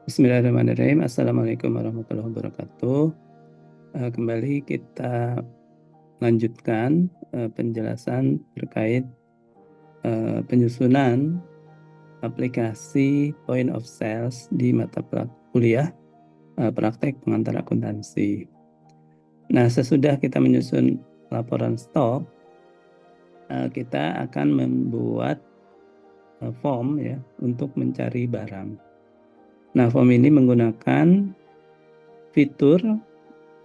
Bismillahirrahmanirrahim. Assalamualaikum warahmatullahi wabarakatuh. Kembali kita lanjutkan penjelasan terkait penyusunan aplikasi point of sales di mata kuliah praktek pengantar akuntansi. Nah, sesudah kita menyusun laporan stok, kita akan membuat form ya untuk mencari barang. Nah, form ini menggunakan fitur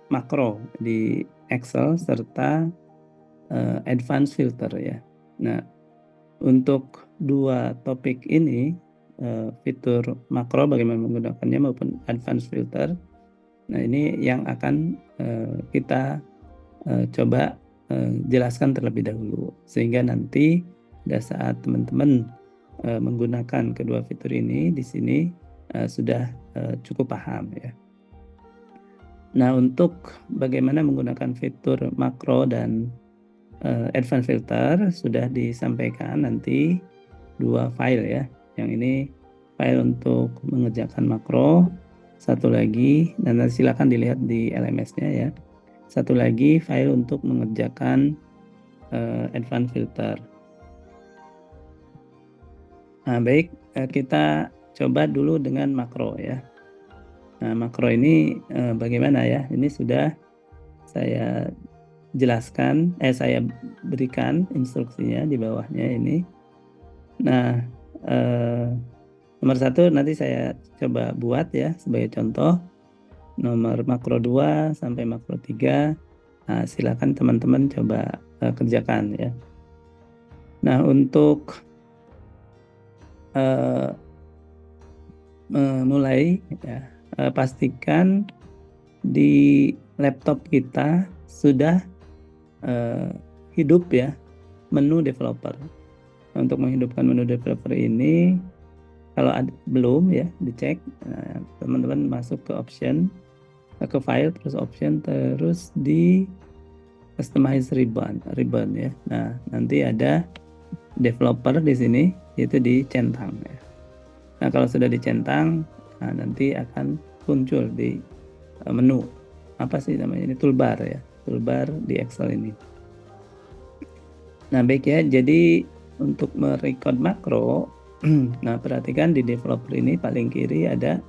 makro di Excel serta advanced filter ya. Nah, untuk dua topik ini, fitur makro bagaimana menggunakannya maupun advanced filter, nah ini yang akan kita coba jelaskan terlebih dahulu, sehingga nanti pada saat teman-teman menggunakan kedua fitur ini di sini sudah cukup paham ya. Nah, untuk bagaimana menggunakan fitur makro dan advanced filter sudah disampaikan nanti dua file ya. Yang ini file untuk mengerjakan makro, satu lagi, dan nanti silakan dilihat di LMS-nya ya. Satu lagi file untuk mengerjakan advanced filter. Nah, baik, kita coba dulu dengan makro ya. Nah, makro ini bagaimana ya? Ini sudah saya jelaskan, saya berikan instruksinya di bawahnya ini. Nah, nomor 1 nanti saya coba buat ya sebagai contoh. Nomor makro 2 sampai makro 3. Nah, silakan teman-teman coba kerjakan ya. Nah, untuk memulai ya, pastikan di laptop kita sudah hidup ya menu developer. Untuk menghidupkan menu developer ini, kalau belum ya dicek, teman-teman masuk ke option, ke file, terus option, terus di customize ribbon ya. Nah, nanti ada developer di sini, itu dicentang ya. Nah, kalau sudah dicentang, nah, nanti akan muncul di menu, apa sih namanya ini, toolbar ya, toolbar di Excel ini. Nah, baik ya, jadi untuk merecord makro, nah perhatikan di developer ini paling kiri ada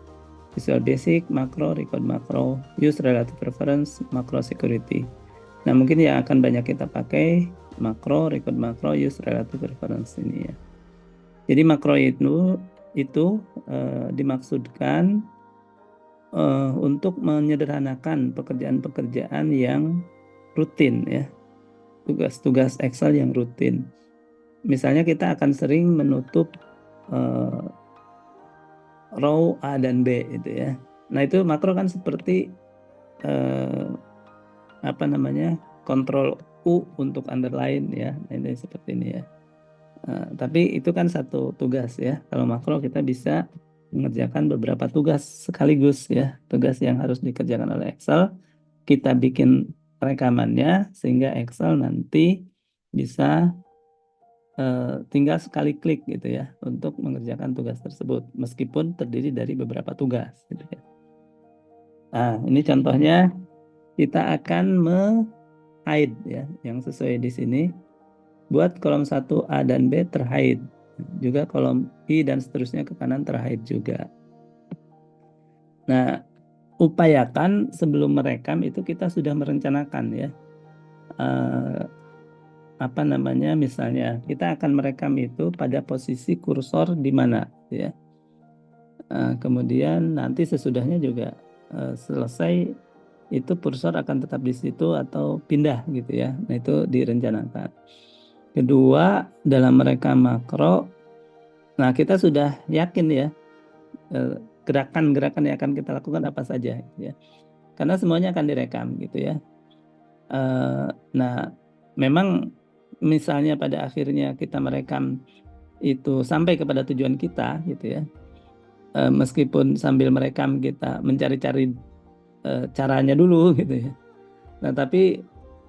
Visual Basic, makro, record makro, use relative preference, makro security. Nah, mungkin yang akan banyak kita pakai makro, record makro, use relative preference ini ya. Jadi makro itu dimaksudkan untuk menyederhanakan pekerjaan-pekerjaan yang rutin ya. Tugas-tugas Excel yang rutin. Misalnya kita akan sering menutup row A dan B itu ya. Nah, itu makro kan seperti kontrol U untuk underline ya. Nah, ini seperti ini ya. Tapi itu kan satu tugas ya. Kalau makro kita bisa mengerjakan beberapa tugas sekaligus ya. Tugas yang harus dikerjakan oleh Excel, kita bikin rekamannya sehingga Excel nanti bisa tinggal sekali klik gitu ya untuk mengerjakan tugas tersebut meskipun terdiri dari beberapa tugas gitu ya. Nah, ini contohnya kita akan hide ya yang sesuai di sini. Buat kolom 1 A dan B terhide. Juga kolom I dan seterusnya ke kanan terhide juga. Nah, upayakan sebelum merekam itu kita sudah merencanakan ya. Misalnya kita akan merekam itu pada posisi kursor di mana ya. Kemudian nanti sesudahnya juga selesai itu kursor akan tetap di situ atau pindah gitu ya. Nah, itu direncanakan. Kedua, dalam merekam makro, nah kita sudah yakin ya gerakan-gerakan yang akan kita lakukan apa saja ya. Karena semuanya akan direkam gitu ya. Nah, memang misalnya pada akhirnya kita merekam itu sampai kepada tujuan kita gitu ya, meskipun sambil merekam kita mencari-cari caranya dulu gitu ya. Nah, tapi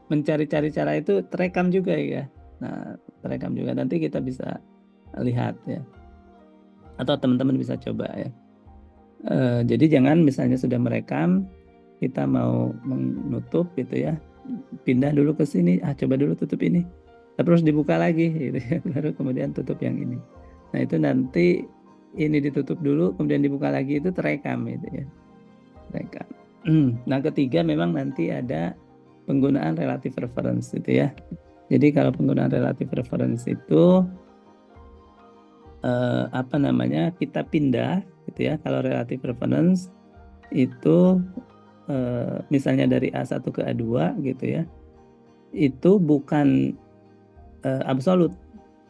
mencari-cari cara itu terekam juga ya. Nah, terekam juga, nanti kita bisa lihat ya, atau teman-teman bisa coba ya. Jadi jangan misalnya sudah merekam, kita mau menutup gitu ya, pindah dulu ke sini, coba dulu tutup ini, terus dibuka lagi gitu ya, baru kemudian tutup yang ini. Nah itu nanti ini ditutup dulu, kemudian dibuka lagi, itu terekam gitu ya, terekam. Nah ketiga memang nanti ada penggunaan relative reference gitu ya. Jadi kalau penggunaan relative reference itu kita pindah gitu ya. Kalau relative reference itu misalnya dari A1 ke A2 gitu ya, itu bukan absolut.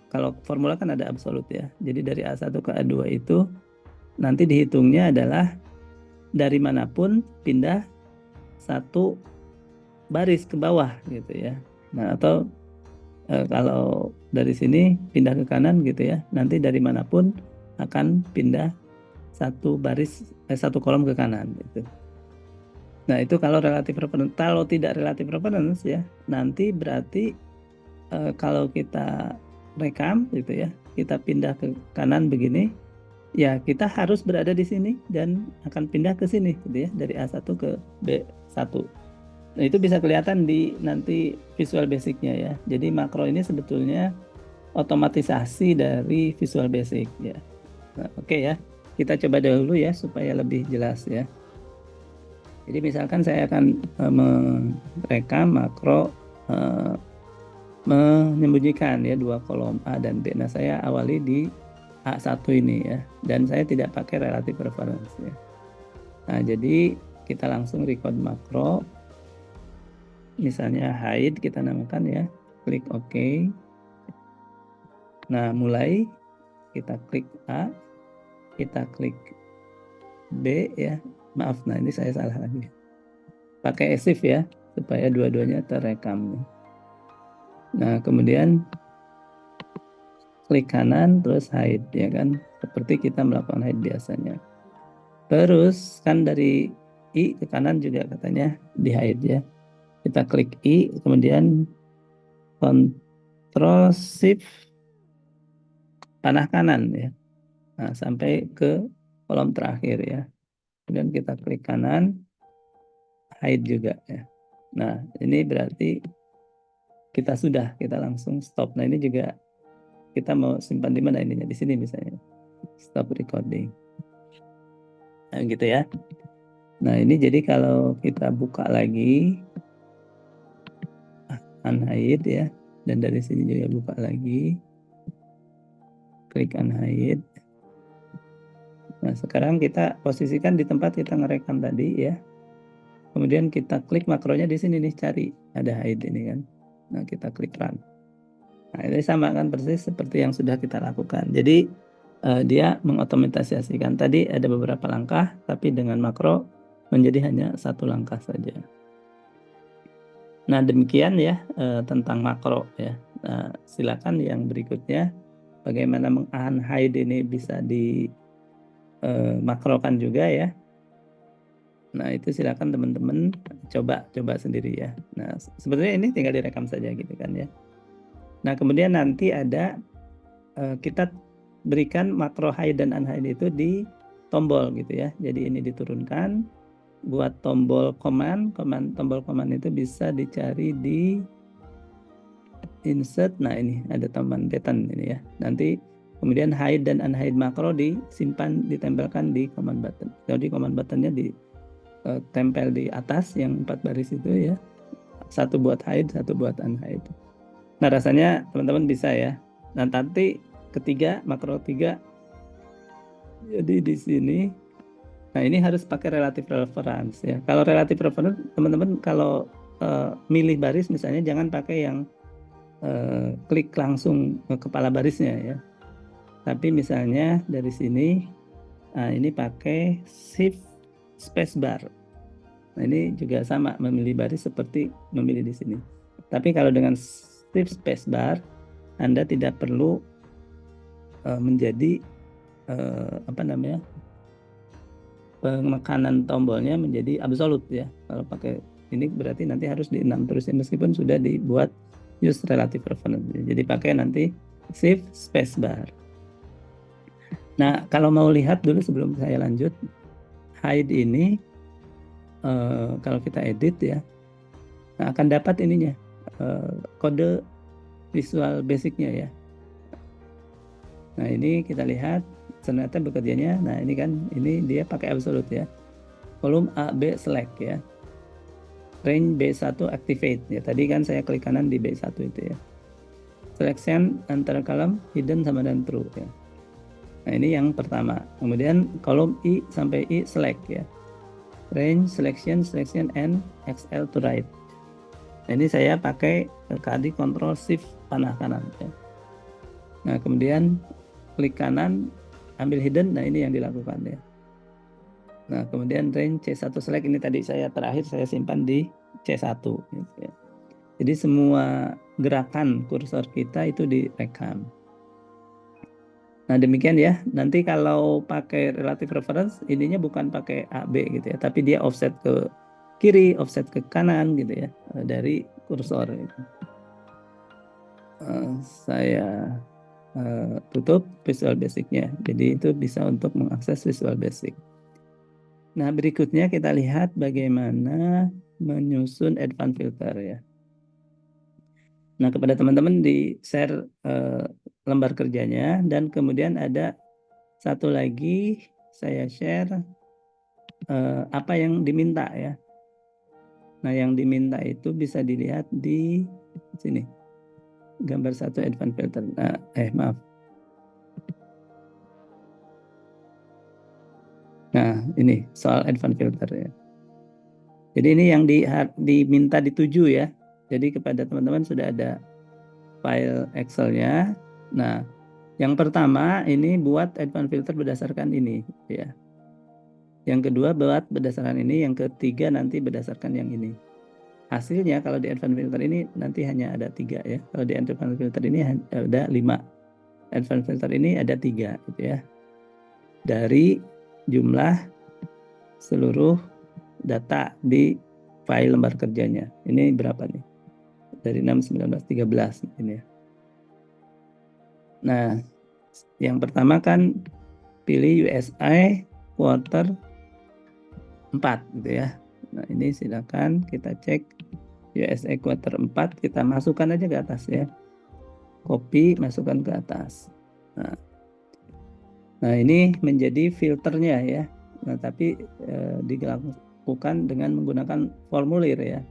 Kalau formula kan ada absolut ya. Jadi dari A1 ke A2 itu nanti dihitungnya adalah dari manapun pindah satu baris ke bawah gitu ya. Nah, atau kalau dari sini pindah ke kanan gitu ya, nanti dari manapun akan pindah satu kolom ke kanan gitu. Nah itu kalau relative reference. Kalau tidak relative reference ya, nanti berarti kalau kita rekam gitu ya, kita pindah ke kanan begini, ya kita harus berada di sini dan akan pindah ke sini gitu ya, dari A1 ke B1. Nah itu bisa kelihatan di nanti Visual Basic-nya ya. Jadi makro ini sebetulnya otomatisasi dari Visual Basic ya. Nah, oke ya, kita coba dahulu ya supaya lebih jelas ya. Jadi misalkan saya akan merekam makro menyembunyikan ya dua kolom A dan B. Nah saya awali di A1 ini ya, dan saya tidak pakai relative reference ya. Nah jadi kita langsung record makro, misalnya hide kita namakan ya, klik OK. Nah mulai kita klik A, kita klik B ya, maaf, nah ini saya salah lagi, pakai ESIF ya supaya dua-duanya terekam. Nah kemudian klik kanan terus hide ya kan, seperti kita melakukan hide biasanya. Terus kan dari I ke kanan juga katanya di hide ya, kita klik I kemudian Ctrl Shift panah kanan ya, nah sampai ke kolom terakhir ya, kemudian kita klik kanan hide juga ya. Nah ini berarti kita langsung stop. Nah ini juga kita mau simpan di mana ininya, di sini misalnya stop recording. Nah gitu ya. Nah ini jadi kalau kita buka lagi unhide ya, dan dari sini juga buka lagi, klik unhide. Nah sekarang kita posisikan di tempat kita ngerekam tadi ya, kemudian kita klik makronya di sini nih, cari ada hide ini kan. Nah kita klik run. Nah ini sama kan persis seperti yang sudah kita lakukan. Jadi dia mengotomatisasikan. Tadi ada beberapa langkah, tapi dengan makro menjadi hanya satu langkah saja. Nah demikian ya tentang makro ya. Nah, silakan yang berikutnya bagaimana meng-unhide ini bisa dimakrokan juga ya. Nah itu silakan teman-teman coba sendiri ya. Nah sebenarnya ini tinggal direkam saja gitu kan ya. Nah kemudian nanti ada kita berikan makro hide dan unhide itu di tombol gitu ya. Jadi ini diturunkan. Buat tombol tombol command itu bisa dicari di insert. Nah ini ada tombol button ini ya. Nanti kemudian hide dan unhide makro disimpan, ditempelkan di command button. Jadi command buttonnya ditempel di atas yang 4 baris itu ya. Satu buat hide, satu buat unhide. Nah rasanya teman-teman bisa ya. Nah nanti makro 3. Jadi di sini. Nah ini harus pakai relative reference ya. Kalau relative reference teman-teman kalau milih baris misalnya jangan pakai yang klik langsung ke kepala barisnya ya. Tapi misalnya dari sini, nah ini pakai shift spacebar. Nah ini juga sama, memilih baris seperti memilih di sini. Tapi kalau dengan shift spacebar Anda tidak perlu menjadi penekanan tombolnya menjadi absolut ya. Kalau pakai ini berarti nanti harus di 6 terus ya, meskipun sudah dibuat use relative reference. Jadi pakai nanti shift spacebar. Nah kalau mau lihat dulu sebelum saya lanjut, hide ini kalau kita edit ya, nah akan dapat ininya kode Visual Basic-nya ya. Nah ini kita lihat ternyata bekerjanya. Nah ini kan, ini dia pakai absolute ya. Kolom A, B select ya. Range B1 activate ya. Tadi kan saya klik kanan di B1 itu ya. Selection antara kolom hidden sama dan true ya. Nah ini yang pertama. Kemudian kolom I sampai I select ya. Range, selection, and XL to right. Nah, ini saya pakai KD Ctrl Shift panah kanan ya. Nah kemudian klik kanan, ambil hidden. Nah ini yang dilakukan ya. Nah kemudian range C1 select, ini tadi saya terakhir saya simpan di C1 gitu ya. Jadi semua gerakan kursor kita itu direkam. Nah demikian ya. Nanti kalau pakai relative reference, ininya bukan pakai AB gitu ya, tapi dia offset ke kiri, offset ke kanan gitu ya, dari kursor. Saya tutup Visual Basic-nya. Jadi itu bisa untuk mengakses Visual Basic. Nah berikutnya kita lihat bagaimana menyusun advanced filter ya. Nah kepada teman-teman di share lembar kerjanya, dan kemudian ada satu lagi saya share apa yang diminta ya. Nah yang diminta itu bisa dilihat di sini, gambar 1 advanced filter. Nah, maaf. Nah ini soal advanced filter ya. Jadi ini yang diminta dituju ya. Jadi kepada teman-teman sudah ada file Excel-nya. Nah yang pertama ini buat advanced filter berdasarkan ini ya. Yang kedua buat berdasarkan ini, yang ketiga nanti berdasarkan yang ini. Hasilnya kalau di advanced filter ini nanti hanya ada 3 ya. Kalau di advanced filter ini ada 5. Advanced filter ini ada 3 gitu ya. Dari jumlah seluruh data di file lembar kerjanya. Ini berapa nih? Dari 6, 19, 13 ini ya. Nah, yang pertama kan pilih USI quarter 4 gitu ya. Nah, ini silakan kita cek USA quarter 4, kita masukkan aja ke atas ya. Copy, masukkan ke atas. Nah ini menjadi filternya ya. Nah tapi dilakukan dengan menggunakan formulir ya.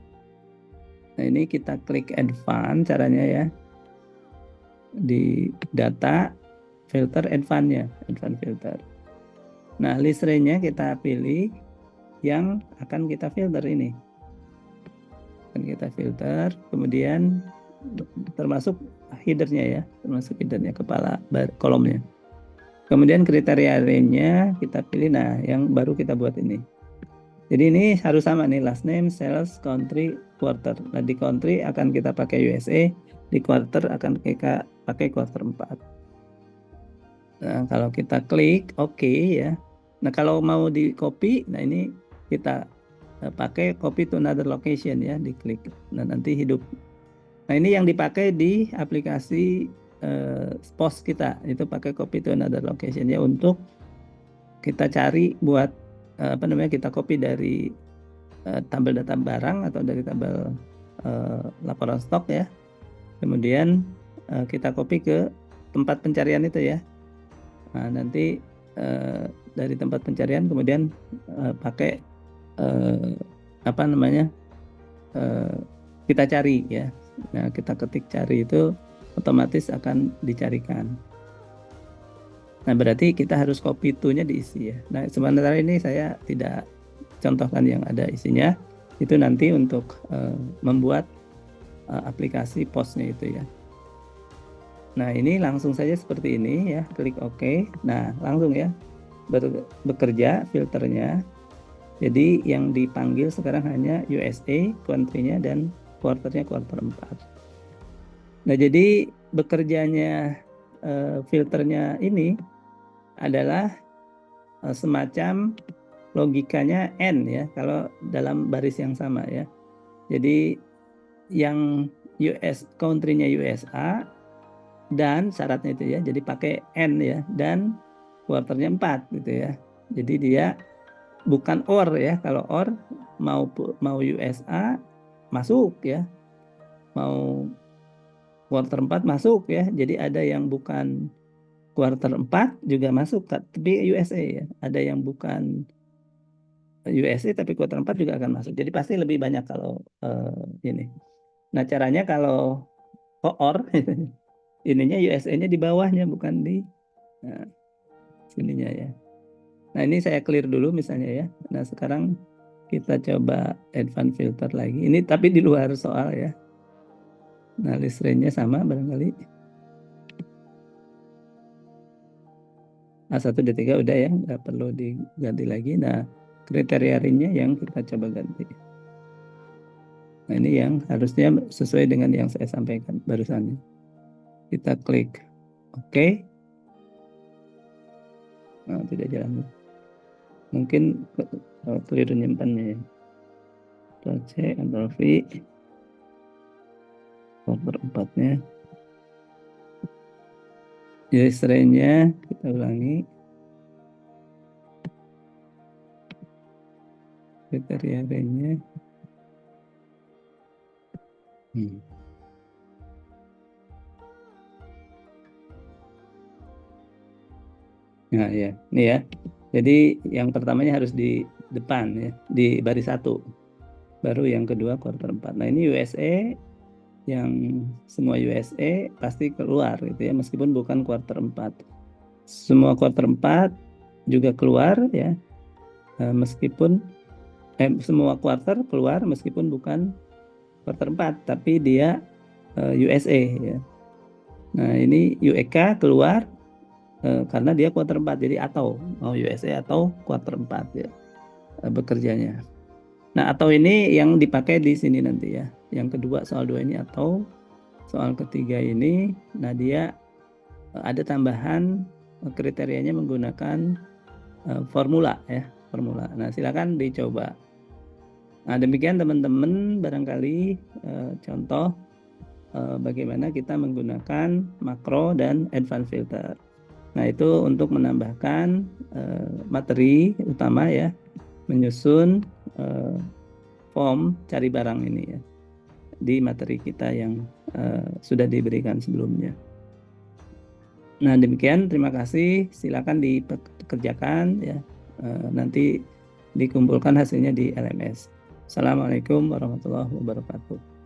Nah ini kita klik advance caranya ya. Di data, filter advance-nya, advance filter. Nah list range-nya kita pilih yang akan kita filter ini. Akan kita filter, kemudian termasuk header-nya ya, termasuk header-nya, kepala kolomnya. Kemudian kriteria range-nya kita pilih, nah yang baru kita buat ini. Jadi ini harus sama nih, last name, sales, country, quarter. Nah di country akan kita pakai USA, di quarter akan kita pakai quarter 4. Nah kalau kita klik OK ya. Nah kalau mau di copy, nah ini kita pakai copy to another location ya, diklik. Nah nanti hidup. Nah ini yang dipakai di aplikasi post kita, itu pakai copy to another location ya, untuk kita cari buat kita copy dari tabel data barang atau dari tabel laporan stok ya. Kemudian kita copy ke tempat pencarian itu ya. Nah nanti dari tempat pencarian kemudian pakai kita cari ya. Nah kita ketik cari itu otomatis akan dicarikan. Nah berarti kita harus copy to-nya diisi ya. Nah sementara ini saya tidak contohkan yang ada isinya. Itu nanti untuk membuat aplikasi postnya itu ya. Nah ini langsung saja seperti ini ya. Klik OK. Nah langsung ya bekerja filternya. Jadi yang dipanggil sekarang hanya USA, country-nya, dan quarter-nya quarter 4. Nah jadi bekerjanya filternya ini adalah semacam logikanya N ya, kalau dalam baris yang sama ya. Jadi yang country-nya USA dan syaratnya itu ya, jadi pakai N ya, dan quarter-nya 4 gitu ya. Jadi dia bukan or ya. Kalau or mau USA masuk ya, mau quarter 4 masuk ya. Jadi ada yang bukan quarter 4 juga masuk, tapi USA ya. Ada yang bukan USA tapi quarter 4 juga akan masuk. Jadi pasti lebih banyak kalau ini. Nah, caranya kalau or ininya USA-nya di bawahnya bukan di sininya ya. Nah, ini saya clear dulu misalnya ya. Nah, sekarang kita coba advanced filter lagi. Ini tapi di luar soal ya. Nah, list range-nya sama barangkali. A1, D3 udah ya, nggak perlu diganti lagi. Nah, kriteria range-nya yang kita coba ganti. Nah, ini yang harusnya sesuai dengan yang saya sampaikan barusan. Kita klik OK. Nah, tidak jalan. Mungkin keliru nyimpannya ya. Ctrl C, Ctrl V. Quarter 4-nya. List range-nya kita ulangi. Kriteria range-nya. Nah ya, ini ya. Jadi yang pertamanya harus di depan ya, di baris 1. Baru yang kedua quarter 4. Nah ini USA, yang semua USA pasti keluar gitu ya, meskipun bukan quarter 4. Semua quarter 4 juga keluar ya, meskipun semua quarter keluar meskipun bukan quarter 4, tapi dia USA ya. Nah ini UEK keluar karena dia quarter 4, jadi atau mau USA atau quarter 4 ya bekerjanya. Nah, atau ini yang dipakai di sini nanti ya. Yang kedua soal 2 ini atau soal ketiga ini, nah dia ada tambahan kriterianya menggunakan formula ya, formula. Nah, silakan dicoba. Nah, demikian teman-teman barangkali contoh bagaimana kita menggunakan makro dan advanced filter. Nah, itu untuk menambahkan materi utama ya, menyusun form cari barang ini ya, di materi kita yang sudah diberikan sebelumnya. Nah, demikian, terima kasih. Silakan dikerjakan ya. Nanti dikumpulkan hasilnya di LMS. Assalamualaikum warahmatullahi wabarakatuh.